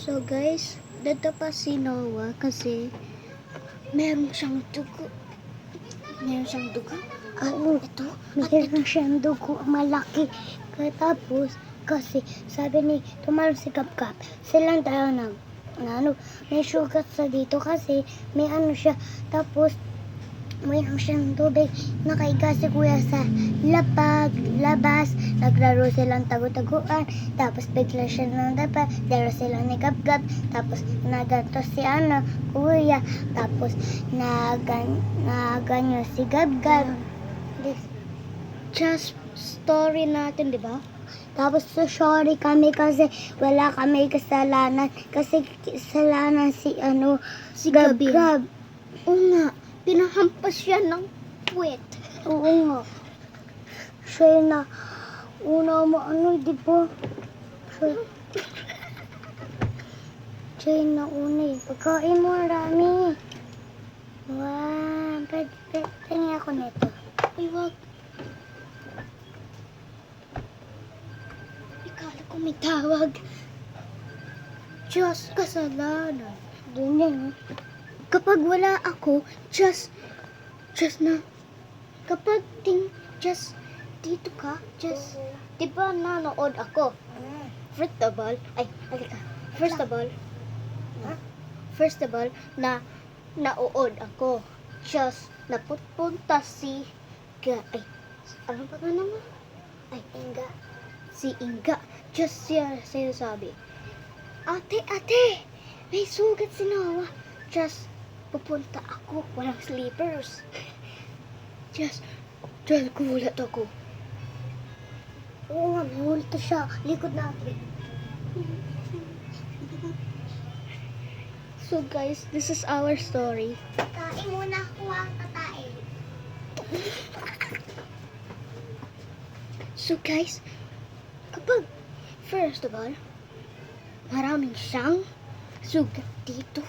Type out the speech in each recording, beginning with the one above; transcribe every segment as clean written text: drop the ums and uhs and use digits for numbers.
So guys, dito pa si Noah kasi meron siyang dugo. Meron siyang dugo. Ito. Meron siyang dugo malaki. Tapos, kasi sabi ni tumalong si Kapkap, silang tayo may sugat sa dito kasi may ano siya. Tapos, mayroon siyang tubig. Nakaiga si kuya sa labas. Naglaro silang tago-taguan. Tapos bigla siya ng dapat. Laro silang ni Gab-Gab. Tapos naganto si kuya. Tapos naganyo si Gab-Gab. Just story natin, di ba? Tapos sorry kami kasi wala kami kasalanan. Kasi kasalanan si Gab-Gab. Oo nga. Pinahampas siya ng puwet. Oo nga. Siya na una mo di ba? Siya na una Pagkain mo marami. Wow. Tingin ako nito. Ay, wag. Ikala ko may tawag. Diyos, kasalanan. Doon yan. Kapag wala ako, just na, kapag just dito ka, just, di ba nanood ako? First of all, nauod ako. Just, napupunta ano ba nga naman? Inga. Si Inga. Just siya sinasabi, Ate, may sugat si Noah. Just, pupunta ako. Walang sleepers. Just gulat ako. Oo nga, nahulit siya. Likod natin. So guys, this is our story. Kain muna ako ang tatain. So guys, kapag, first of all, maraming siyang sugat dito,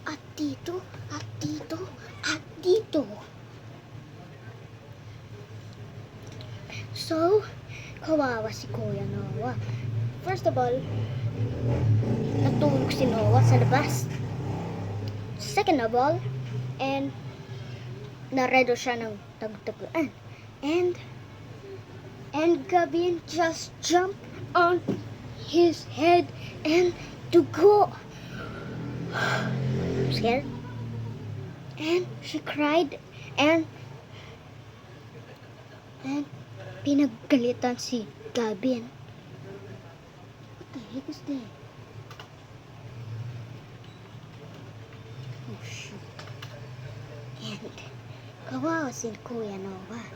at dito, at dito, at dito. So, kawawa si Kuya Noah. First of all, natulog si Noah sa labas. Second of all, and naredo siya ng tagtaguan. And Gabin just jumped on his head and to go. Scared, and she cried, and pinagalitan si Gabin. What the heck is that? Oh shoot. And kawawa si Kuya Noah.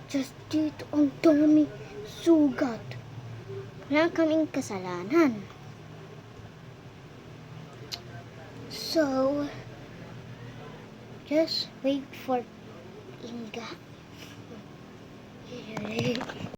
Just dito ang dami sugat. Wala kaming kasalanan. So, just wait for Inga.